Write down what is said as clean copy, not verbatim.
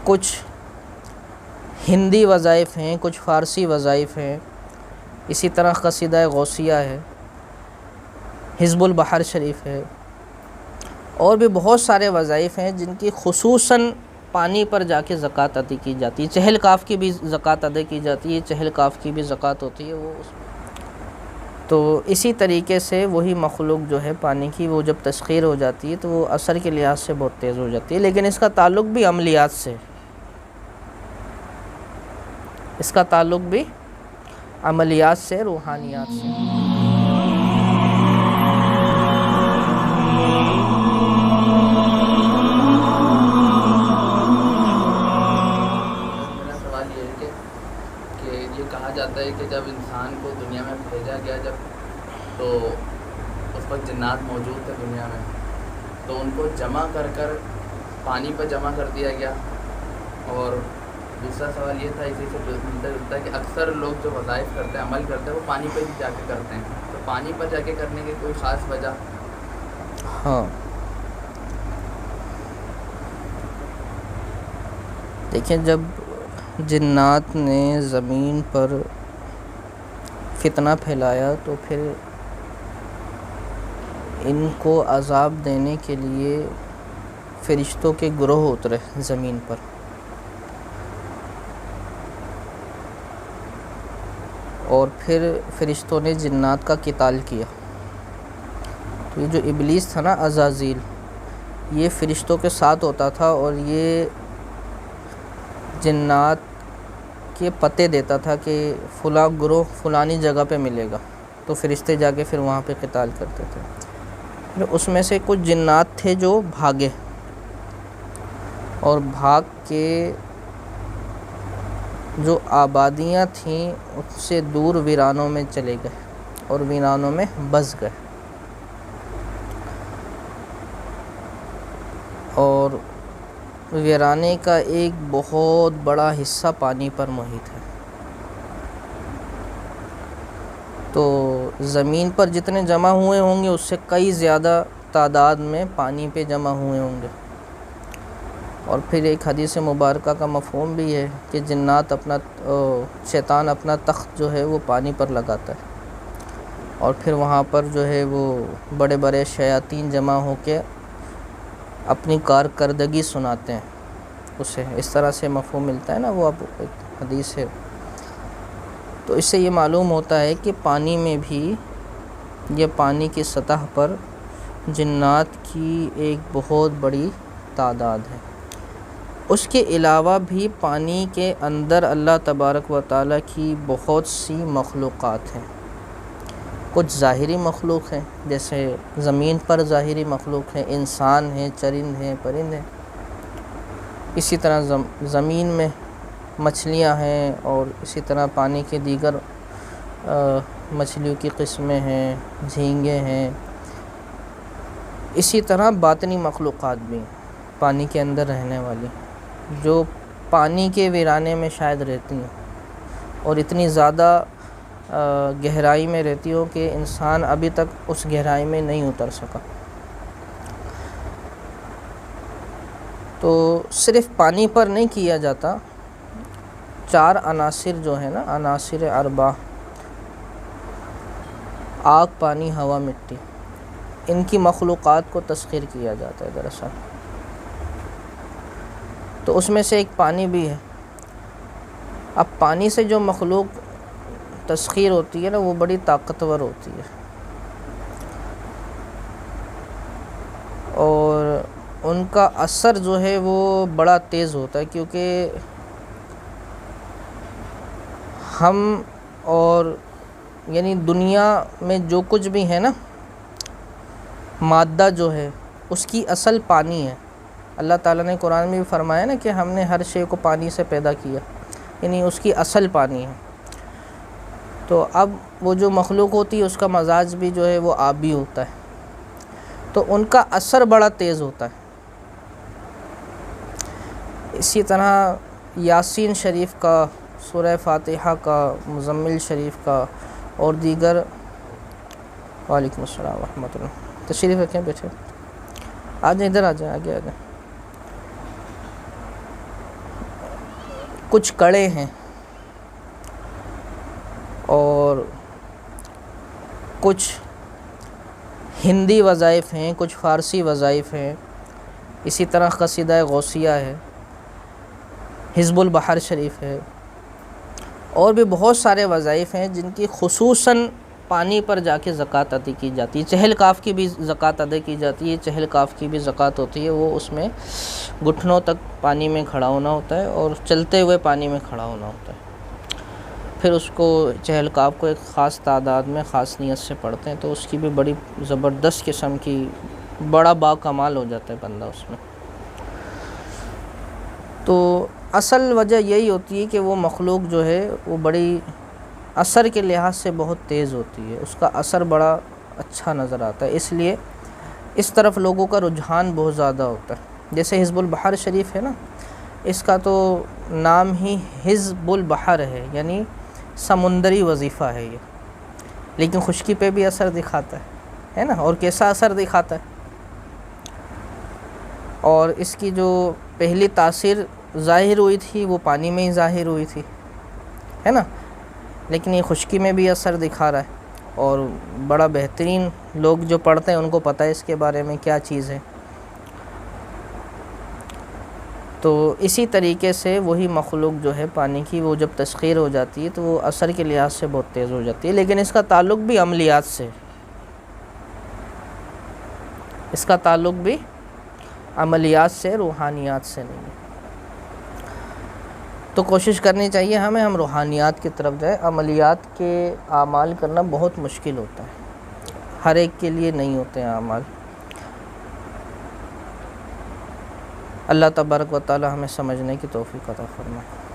کچھ ہندی وظائف ہیں، کچھ فارسی وظائف ہیں، اسی طرح قصیدہ غوثیہ ہے، حزب البحر شریف ہے، اور بھی بہت سارے وظائف ہیں جن کی خصوصاً پانی پر جا کے زکوٰۃ ادا کی جاتی ہے۔ چہل کاف کی بھی زکوٰۃ ادا کی جاتی ہے، چہل کاف کی بھی زکوٰۃ ہوتی ہے وہ اس میں۔ تو اسی طریقے سے وہی مخلوق جو ہے پانی کی، وہ جب تسخیر ہو جاتی ہے تو وہ اثر کے لحاظ سے بہت تیز ہو جاتی ہے، لیکن اس کا تعلق بھی عملیات سے، اس کا تعلق بھی عملیات سے، روحانیات سے۔ میرا سوال یہ ہے کہ یہ کہا جاتا ہے کہ جب انسان کو دنیا میں بھیجا گیا تو اس وقت جنات موجود تھے دنیا میں، تو ان کو جمع کر پانی پر جمع کر دیا گیا۔ اور دوسرا سوال یہ تھا اسی سے ملتا جلتا ہے کہ اکثر لوگ جو وظائف کرتے ہیں، عمل کرتے ہیں، وہ پانی پہ جا کے کرتے ہیں، تو پانی پر جا کے کرنے کی کوئی خاص وجہ؟ ہاں، دیکھیں، جب جنات نے زمین پر فتنہ پھیلایا تو پھر ان کو عذاب دینے کے لیے فرشتوں کے گروہ اترے زمین پر، اور پھر فرشتوں نے جنات کا قتال کیا۔ تو یہ جو ابلیس تھا نا، عزازیل، یہ فرشتوں کے ساتھ ہوتا تھا اور یہ جنات کے پتے دیتا تھا کہ فلاں گروہ فلانی جگہ پہ ملے گا، تو فرشتے جا کے پھر وہاں پہ قتال کرتے تھے۔ پھر اس میں سے کچھ جنات تھے جو بھاگے، اور بھاگ کے جو آبادیاں تھیں اس سے دور ویرانوں میں چلے گئے اور ویرانوں میں بس گئے، اور ویرانے کا ایک بہت بڑا حصہ پانی پر محیط ہے۔ تو زمین پر جتنے جمع ہوئے ہوں گے اس سے کئی زیادہ تعداد میں پانی پہ جمع ہوئے ہوں گے۔ اور پھر ایک حدیث مبارکہ کا مفہوم بھی ہے کہ جنات شیطان اپنا تخت جو ہے وہ پانی پر لگاتا ہے، اور پھر وہاں پر جو ہے وہ بڑے بڑے شیاطین جمع ہو کے اپنی کارکردگی سناتے ہیں اسے، اس طرح سے مفہوم ملتا ہے نا، وہ اب ایک حدیث ہے۔ تو اس سے یہ معلوم ہوتا ہے کہ پانی میں بھی، یہ پانی کی سطح پر جنات کی ایک بہت بڑی تعداد ہے۔ اس کے علاوہ بھی پانی کے اندر اللہ تبارک و تعالیٰ کی بہت سی مخلوقات ہیں۔ کچھ ظاہری مخلوق ہیں، جیسے زمین پر ظاہری مخلوق ہیں، انسان ہیں، چرند ہیں، پرند ہیں۔ اسی طرح زمین میں مچھلیاں ہیں، اور اسی طرح پانی کے دیگر مچھلیوں کی قسمیں ہیں، جھینگے ہیں۔ اسی طرح باطنی مخلوقات بھی ہیں پانی کے اندر رہنے والی، جو پانی کے ویرانے میں شاید رہتی ہیں، اور اتنی زیادہ گہرائی میں رہتی ہو کہ انسان ابھی تک اس گہرائی میں نہیں اتر سکا۔ تو صرف پانی پر نہیں کیا جاتا، 4 عناصر جو ہیں نا، عناصر اربع، آگ، پانی، ہوا، مٹی، ان کی مخلوقات کو تسخیر کیا جاتا ہے دراصل۔ تو اس میں سے ایک پانی بھی ہے۔ اب پانی سے جو مخلوق تسخیر ہوتی ہے نا، وہ بڑی طاقتور ہوتی ہے، اور ان کا اثر جو ہے وہ بڑا تیز ہوتا ہے، کیونکہ ہم اور یعنی دنیا میں جو کچھ بھی ہے نا، مادہ جو ہے اس کی اصل پانی ہے۔ اللہ تعالیٰ نے قرآن میں بھی فرمایا نا کہ ہم نے ہر شے کو پانی سے پیدا کیا، یعنی اس کی اصل پانی ہے۔ تو اب وہ جو مخلوق ہوتی ہے اس کا مزاج بھی جو ہے وہ آبی ہوتا ہے، تو ان کا اثر بڑا تیز ہوتا ہے۔ اسی طرح یاسین شریف کا، سورہ فاتحہ کا، مزمل شریف کا، اور دیگر۔ وعلیکم السلام ورحمۃ اللہ، تشریف رکھیں، بیٹھے، آ جائیں، ادھر آ جائیں، آگے آ جائیں۔ کچھ کڑے ہیں اور کچھ ہندی وظائف ہیں، کچھ فارسی وظائف ہیں، اسی طرح قصیدہ غوثیہ ہے، حزب البحر شریف ہے، اور بھی بہت سارے وظائف ہیں جن کی خصوصاً پانی پر جا کے زکوٰۃ ادا کی جاتی ہے۔ چہل کاف کی بھی زکوٰۃ ادا کی جاتی ہے، چہل کاف کی بھی زکوٰۃ ہوتی ہے، وہ اس میں گھٹنوں تک پانی میں کھڑا ہونا ہوتا ہے اور چلتے ہوئے پانی میں کھڑا ہونا ہوتا ہے۔ پھر اس کو چہل کاف کو ایک خاص تعداد میں خاص نیت سے پڑھتے ہیں، تو اس کی بھی بڑی زبردست قسم کی بڑا با کمال ہو جاتا ہے بندہ اس میں۔ تو اصل وجہ یہی ہوتی ہے کہ وہ مخلوق جو ہے وہ بڑی اثر کے لحاظ سے بہت تیز ہوتی ہے، اس کا اثر بڑا اچھا نظر آتا ہے، اس لیے اس طرف لوگوں کا رجحان بہت زیادہ ہوتا ہے۔ جیسے حزب البحر شریف ہے نا، اس کا تو نام ہی حزب البحر ہے، سمندری وظیفہ ہے یہ، لیکن خشکی پہ بھی اثر دکھاتا ہے نا، اور کیسا اثر دکھاتا ہے۔ اور اس کی جو پہلی تاثیر ظاہر ہوئی تھی وہ پانی میں ہی ظاہر ہوئی تھی، ہے نا، لیکن یہ خشکی میں بھی اثر دکھا رہا ہے، اور بڑا بہترین لوگ جو پڑھتے ہیں ان کو پتہ ہے اس کے بارے میں کیا چیز ہے۔ تو اسی طریقے سے وہی مخلوق جو ہے پانی کی، وہ جب تسخیر ہو جاتی ہے تو وہ اثر کے لحاظ سے بہت تیز ہو جاتی ہے، لیکن اس کا تعلق بھی عملیات سے، اس کا تعلق بھی عملیات سے، روحانیات سے نہیں ہے۔ تو کوشش کرنی چاہیے ہم روحانیات کی طرف جائیں۔ عملیات کے اعمال کرنا بہت مشکل ہوتا ہے، ہر ایک کے لیے نہیں ہوتے ہیں اعمال۔ اللہ تبارک و تعالی ہمیں سمجھنے کی توفیق عطا فرمائے۔